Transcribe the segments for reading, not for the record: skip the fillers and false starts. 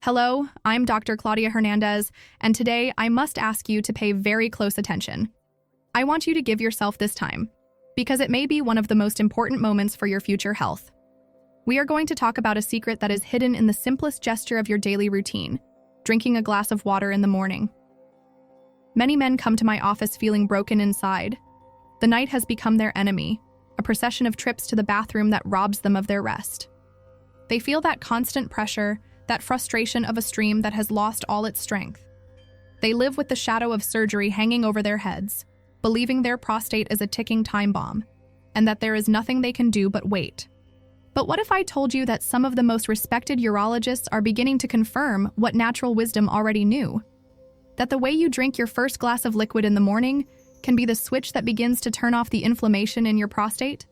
Hello, I'm Dr. Claudia Hernandez, and today I must ask you to pay very close attention. I want you to give yourself this time, because it may be one of the most important moments for your future health. We are going to talk about a secret that is hidden in the simplest gesture of your daily routine, drinking a glass of water in the morning. Many men come to my office feeling broken inside. The night has become their enemy, a procession of trips to the bathroom that robs them of their rest. They feel that constant pressure, that frustration of a stream that has lost all its strength. They live with the shadow of surgery hanging over their heads, believing their prostate is a ticking time bomb, and that there is nothing they can do but wait. But what if I told you that some of the most respected urologists are beginning to confirm what natural wisdom already knew? That the way you drink your first glass of liquid in the morning can be the switch that begins to turn off the inflammation in your prostate?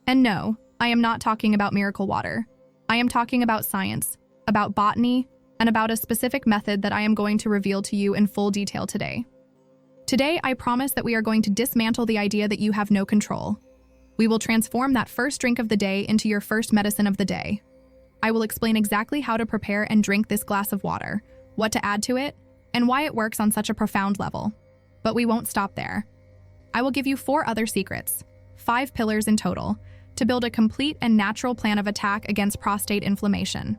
And no, I am not talking about miracle water. I am talking about science, about botany, and about a specific method that I am going to reveal to you in full detail today. Today, I promise that we are going to dismantle the idea that you have no control. We will transform that first drink of the day into your first medicine of the day. I will explain exactly how to prepare and drink this glass of water, what to add to it, and why it works on such a profound level. But we won't stop there. I will give you 4 other secrets, 5 pillars in total, to build a complete and natural plan of attack against prostate inflammation.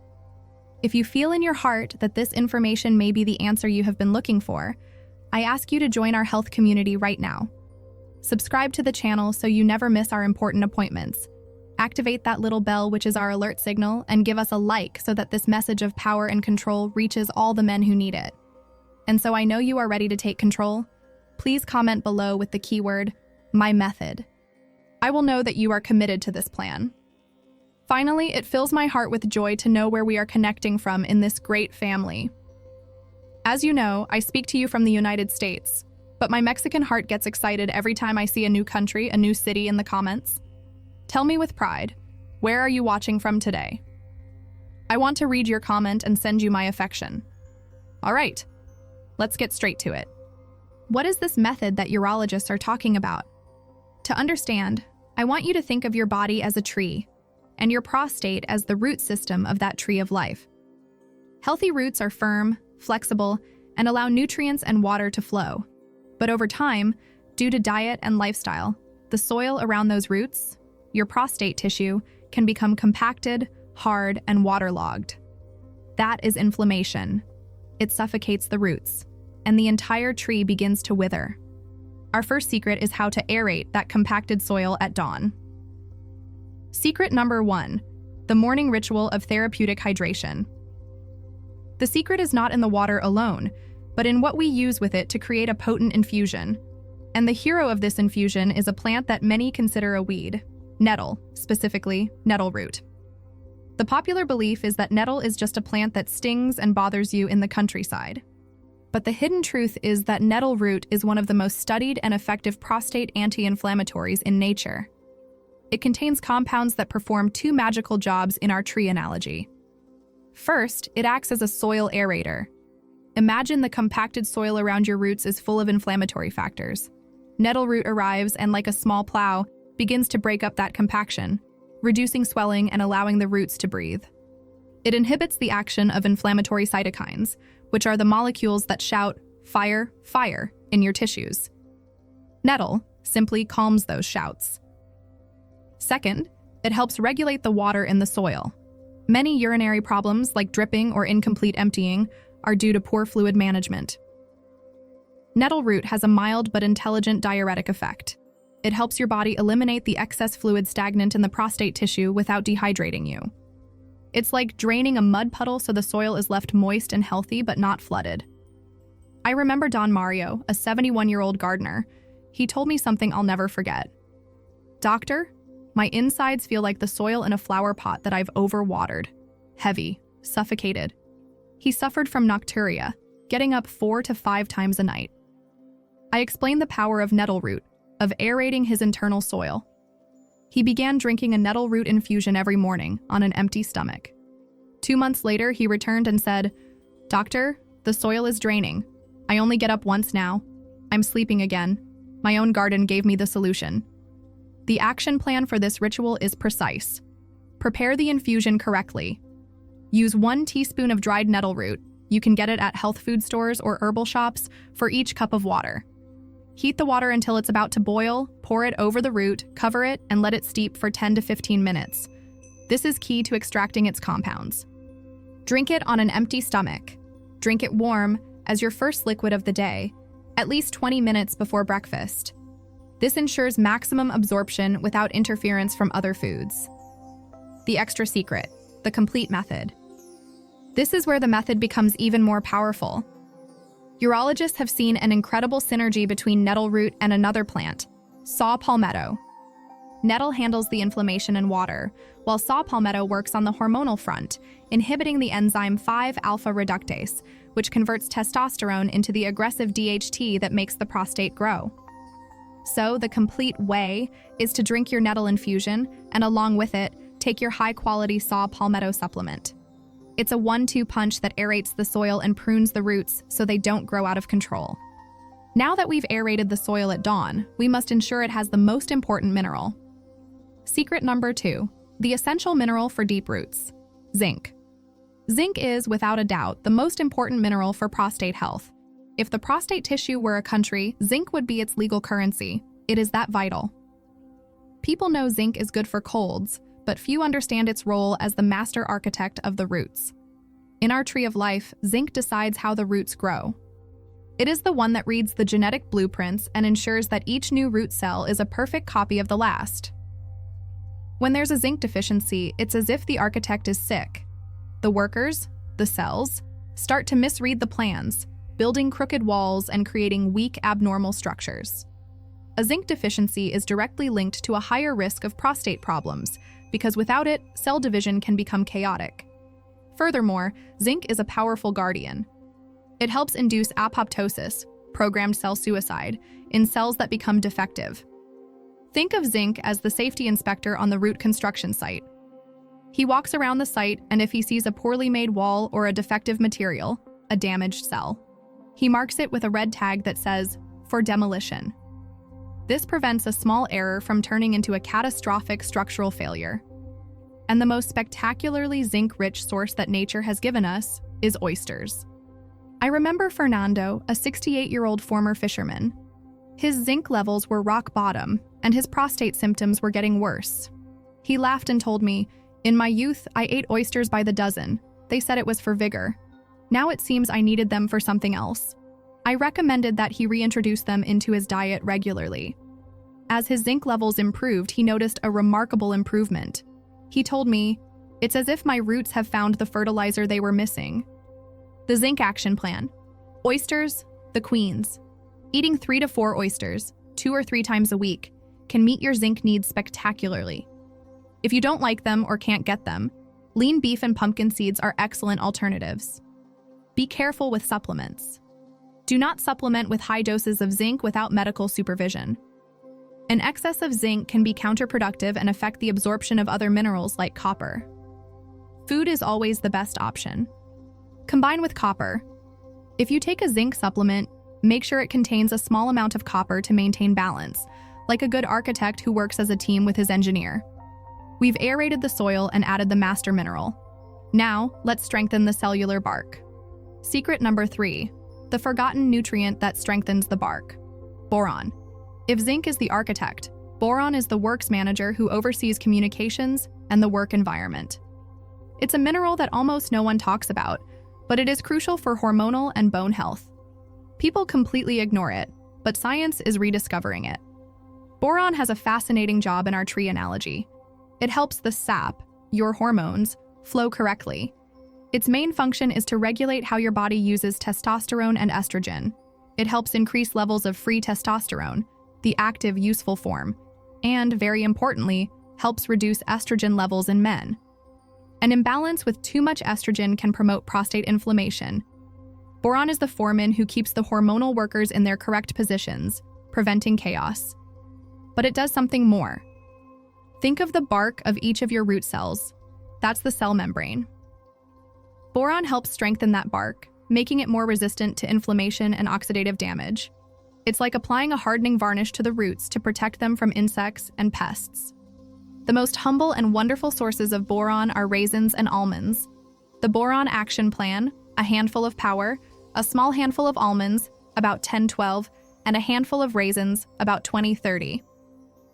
If you feel in your heart that this information may be the answer you have been looking for, I ask you to join our health community right now. Subscribe to the channel so you never miss our important appointments. Activate that little bell, which is our alert signal, and give us a like so that this message of power and control reaches all the men who need it. And so I know you are ready to take control. Please comment below with the keyword, my method. I will know that you are committed to this plan. Finally, it fills my heart with joy to know where we are connecting from in this great family. As you know, I speak to you from the United States, but my Mexican heart gets excited every time I see a new country, a new city in the comments. Tell me with pride, where are you watching from today? I want to read your comment and send you my affection. All right, let's get straight to it. What is this method that urologists are talking about? To understand, I want you to think of your body as a tree, and your prostate as the root system of that tree of life. Healthy roots are firm, flexible, and allow nutrients and water to flow. But over time, due to diet and lifestyle, the soil around those roots, your prostate tissue, can become compacted, hard, and waterlogged. That is inflammation. It suffocates the roots, and the entire tree begins to wither. Our first secret is how to aerate that compacted soil at dawn. Secret number 1, the morning ritual of therapeutic hydration. The secret is not in the water alone, but in what we use with it to create a potent infusion. And the hero of this infusion is a plant that many consider a weed, nettle, specifically nettle root. The popular belief is that nettle is just a plant that stings and bothers you in the countryside. But the hidden truth is that nettle root is one of the most studied and effective prostate anti-inflammatories in nature. It contains compounds that perform 2 magical jobs in our tree analogy. First, it acts as a soil aerator. Imagine the compacted soil around your roots is full of inflammatory factors. Nettle root arrives and, like a small plow, begins to break up that compaction, reducing swelling and allowing the roots to breathe. It inhibits the action of inflammatory cytokines, which are the molecules that shout, "Fire, fire," in your tissues. Nettle simply calms those shouts. Second, it helps regulate the water in the soil. Many urinary problems, like dripping or incomplete emptying, are due to poor fluid management. Nettle root has a mild but intelligent diuretic effect. It helps your body eliminate the excess fluid stagnant in the prostate tissue without dehydrating you. It's like draining a mud puddle so the soil is left moist and healthy but not flooded. I remember Don Mario, a 71-year-old gardener. He told me something I'll never forget. "Doctor, my insides feel like the soil in a flower pot that I've overwatered. Heavy, suffocated." He suffered from nocturia, getting up 4 to 5 times a night. I explained the power of nettle root, of aerating his internal soil. He began drinking a nettle root infusion every morning on an empty stomach. 2 months later, he returned and said, "Doctor, the soil is draining. I only get up once now. I'm sleeping again. My own garden gave me the solution." The action plan for this ritual is precise. Prepare the infusion correctly. Use 1 teaspoon of dried nettle root. You can get it at health food stores or herbal shops for each cup of water. Heat the water until it's about to boil, pour it over the root, cover it, and let it steep for 10 to 15 minutes. This is key to extracting its compounds. Drink it on an empty stomach. Drink it warm, as your first liquid of the day, at least 20 minutes before breakfast. This ensures maximum absorption without interference from other foods. The extra secret, the complete method. This is where the method becomes even more powerful. Urologists have seen an incredible synergy between nettle root and another plant, saw palmetto. Nettle handles the inflammation and water, while saw palmetto works on the hormonal front, inhibiting the enzyme 5-alpha reductase, which converts testosterone into the aggressive DHT that makes the prostate grow. So, the complete way is to drink your nettle infusion, and along with it, take your high-quality saw palmetto supplement. It's a 1-2 punch that aerates the soil and prunes the roots so they don't grow out of control. Now that we've aerated the soil at dawn, we must ensure it has the most important mineral. Secret number 2, the essential mineral for deep roots, zinc. Zinc is, without a doubt, the most important mineral for prostate health. If the prostate tissue were a country, zinc would be its legal currency. It is that vital. People know zinc is good for colds, but few understand its role as the master architect of the roots. In our tree of life, zinc decides how the roots grow. It is the one that reads the genetic blueprints and ensures that each new root cell is a perfect copy of the last. When there's a zinc deficiency, it's as if the architect is sick. The workers, the cells, start to misread the plans, building crooked walls and creating weak, abnormal structures. A zinc deficiency is directly linked to a higher risk of prostate problems, because without it, cell division can become chaotic. Furthermore, zinc is a powerful guardian. It helps induce apoptosis, programmed cell suicide, in cells that become defective. Think of zinc as the safety inspector on the root construction site. He walks around the site, and if he sees a poorly made wall or a defective material, a damaged cell, he marks it with a red tag that says, "For demolition." This prevents a small error from turning into a catastrophic structural failure. And the most spectacularly zinc-rich source that nature has given us is oysters. I remember Fernando, a 68-year-old former fisherman. His zinc levels were rock bottom, and his prostate symptoms were getting worse. He laughed and told me, "In my youth, I ate oysters by the dozen. They said it was for vigor. Now it seems I needed them for something else." I recommended that he reintroduce them into his diet regularly. As his zinc levels improved, he noticed a remarkable improvement. He told me, "It's as if my roots have found the fertilizer they were missing." The Zinc Action Plan. Oysters, the queens. Eating 3 to 4 oysters, 2 or 3 times a week, can meet your zinc needs spectacularly. If you don't like them or can't get them, lean beef and pumpkin seeds are excellent alternatives. Be careful with supplements. Do not supplement with high doses of zinc without medical supervision. An excess of zinc can be counterproductive and affect the absorption of other minerals like copper. Food is always the best option. Combine with copper. If you take a zinc supplement, make sure it contains a small amount of copper to maintain balance, like a good architect who works as a team with his engineer. We've aerated the soil and added the master mineral. Now, let's strengthen the cellular bark. Secret number 3. The forgotten nutrient that strengthens the bark. Boron. If zinc is the architect, boron is the works manager who oversees communications and the work environment. It's a mineral that almost no one talks about, but it is crucial for hormonal and bone health. People completely ignore it, but science is rediscovering it. Boron has a fascinating job in our tree analogy. It helps the sap, your hormones, flow correctly. Its main function is to regulate how your body uses testosterone and estrogen. It helps increase levels of free testosterone, the active, useful form, and, very importantly, helps reduce estrogen levels in men. An imbalance with too much estrogen can promote prostate inflammation. Boron is the foreman who keeps the hormonal workers in their correct positions, preventing chaos. But it does something more. Think of the bark of each of your root cells. That's the cell membrane. Boron helps strengthen that bark, making it more resistant to inflammation and oxidative damage. It's like applying a hardening varnish to the roots to protect them from insects and pests. The most humble and wonderful sources of boron are raisins and almonds. The boron action plan: a handful of power, a small handful of almonds, about 10-12, and a handful of raisins, about 20-30.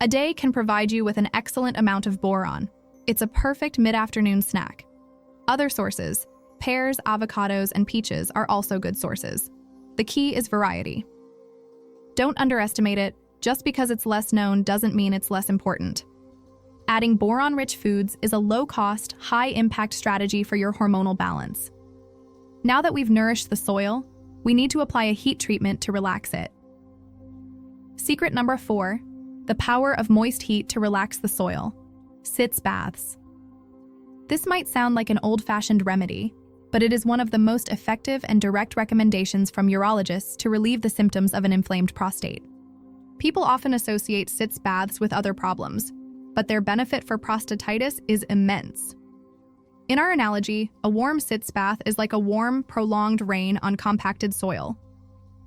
A day can provide you with an excellent amount of boron. It's a perfect mid-afternoon snack. Other sources: pears, avocados, and peaches are also good sources. The key is variety. Don't underestimate it. Just because it's less known doesn't mean it's less important. Adding boron-rich foods is a low-cost, high-impact strategy for your hormonal balance. Now that we've nourished the soil, we need to apply a heat treatment to relax it. Secret number 4, the power of moist heat to relax the soil. Sitz baths. This might sound like an old-fashioned remedy, but it is one of the most effective and direct recommendations from urologists to relieve the symptoms of an inflamed prostate. People often associate sitz baths with other problems, but their benefit for prostatitis is immense. In our analogy, a warm sitz bath is like a warm, prolonged rain on compacted soil.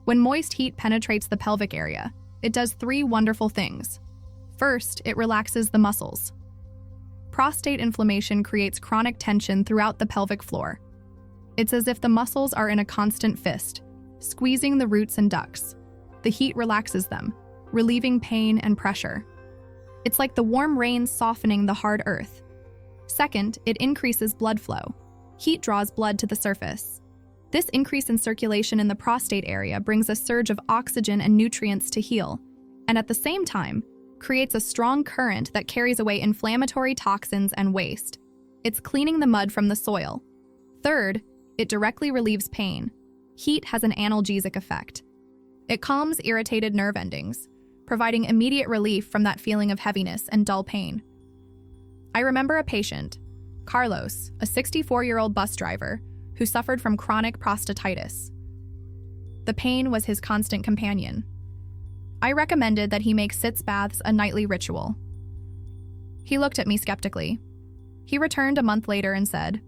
When moist heat penetrates the pelvic area, it does 3 wonderful things. First, it relaxes the muscles. Prostate inflammation creates chronic tension throughout the pelvic floor. It's as if the muscles are in a constant fist, squeezing the roots and ducts. The heat relaxes them, relieving pain and pressure. It's like the warm rain softening the hard earth. Second, it increases blood flow. Heat draws blood to the surface. This increase in circulation in the prostate area brings a surge of oxygen and nutrients to heal, and at the same time, creates a strong current that carries away inflammatory toxins and waste. It's cleaning the mud from the soil. Third, it directly relieves pain. Heat has an analgesic effect. It calms irritated nerve endings, providing immediate relief from that feeling of heaviness and dull pain. I remember a patient, Carlos, a 64-year-old bus driver, who suffered from chronic prostatitis. The pain was his constant companion. I recommended that he make sitz baths a nightly ritual. He looked at me skeptically. He returned a month later and said,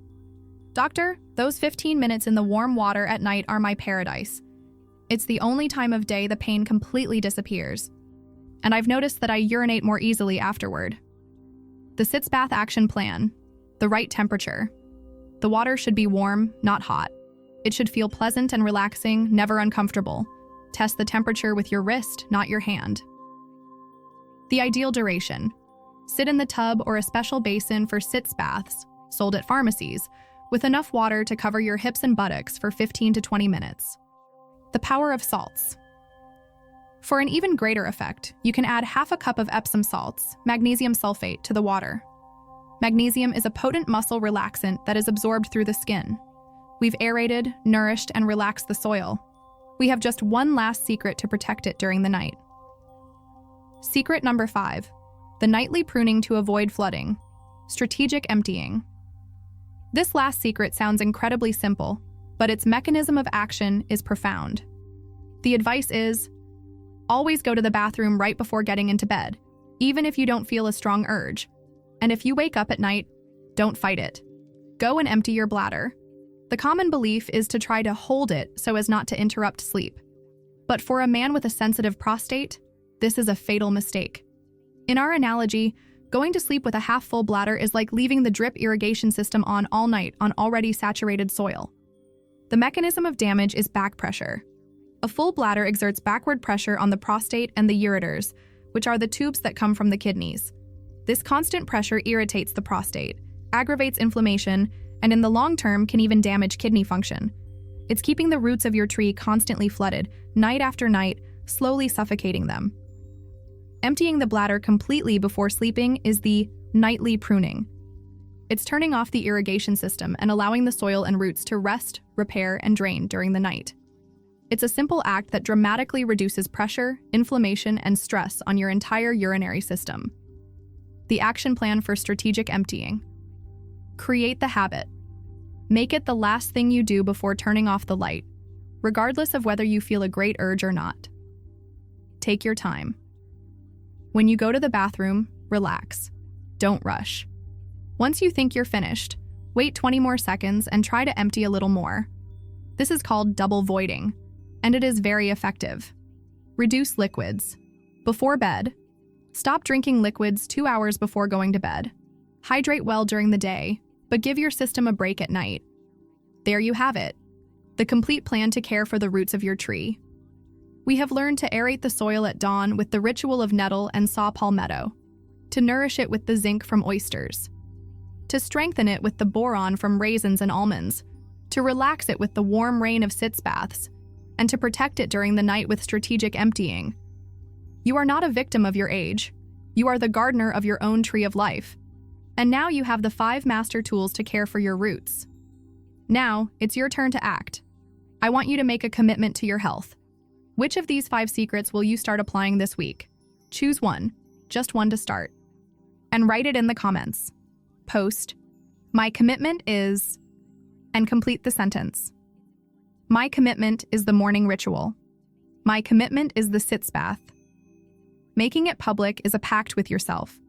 "Doctor, those 15 minutes in the warm water at night are my paradise. It's the only time of day the pain completely disappears. And I've noticed that I urinate more easily afterward." The sitz bath action plan: the right temperature. The water should be warm, not hot. It should feel pleasant and relaxing, never uncomfortable. Test the temperature with your wrist, not your hand. The ideal duration: sit in the tub or a special basin for sitz baths, sold at pharmacies, with enough water to cover your hips and buttocks for 15 to 20 minutes. The power of salts. For an even greater effect, you can add half a cup of Epsom salts, magnesium sulfate, to the water. Magnesium is a potent muscle relaxant that is absorbed through the skin. We've aerated, nourished, and relaxed the soil. We have just one last secret to protect it during the night. Secret number 5, the nightly pruning to avoid flooding. Strategic emptying. This last secret sounds incredibly simple, but its mechanism of action is profound. The advice is, always go to the bathroom right before getting into bed, even if you don't feel a strong urge. And if you wake up at night, don't fight it. Go and empty your bladder. The common belief is to try to hold it so as not to interrupt sleep. But for a man with a sensitive prostate, this is a fatal mistake. In our analogy, going to sleep with a half-full bladder is like leaving the drip irrigation system on all night on already saturated soil. The mechanism of damage is back pressure. A full bladder exerts backward pressure on the prostate and the ureters, which are the tubes that come from the kidneys. This constant pressure irritates the prostate, aggravates inflammation, and in the long term can even damage kidney function. It's keeping the roots of your tree constantly flooded, night after night, slowly suffocating them. Emptying the bladder completely before sleeping is the nightly pruning. It's turning off the irrigation system and allowing the soil and roots to rest, repair, and drain during the night. It's a simple act that dramatically reduces pressure, inflammation, and stress on your entire urinary system. The action plan for strategic emptying. Create the habit. Make it the last thing you do before turning off the light, regardless of whether you feel a great urge or not. Take your time. When you go to the bathroom, relax. Don't rush. Once you think you're finished, wait 20 more seconds and try to empty a little more. This is called double voiding, and it is very effective. Reduce liquids. Before bed, stop drinking liquids 2 hours before going to bed. Hydrate well during the day, but give your system a break at night. There you have it, the complete plan to care for the roots of your tree. We have learned to aerate the soil at dawn with the ritual of nettle and saw palmetto, to nourish it with the zinc from oysters, to strengthen it with the boron from raisins and almonds, to relax it with the warm rain of sitz baths, and to protect it during the night with strategic emptying. You are not a victim of your age. You are the gardener of your own tree of life. And now you have the 5 master tools to care for your roots. Now, it's your turn to act. I want you to make a commitment to your health. Which of these 5 secrets will you start applying this week? Choose one, just one to start. And write it in the comments. Post, "My commitment is," and complete the sentence. My commitment is the morning ritual. My commitment is the sitz bath. Making it public is a pact with yourself.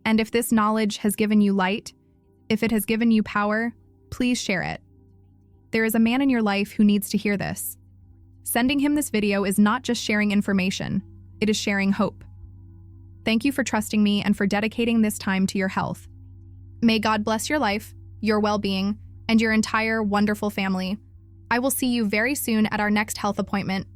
And if this knowledge has given you light, if it has given you power, please share it. There is a man in your life who needs to hear this. Sending him this video is not just sharing information, it is sharing hope. Thank you for trusting me and for dedicating this time to your health. May God bless your life, your well-being, and your entire wonderful family. I will see you very soon at our next health appointment.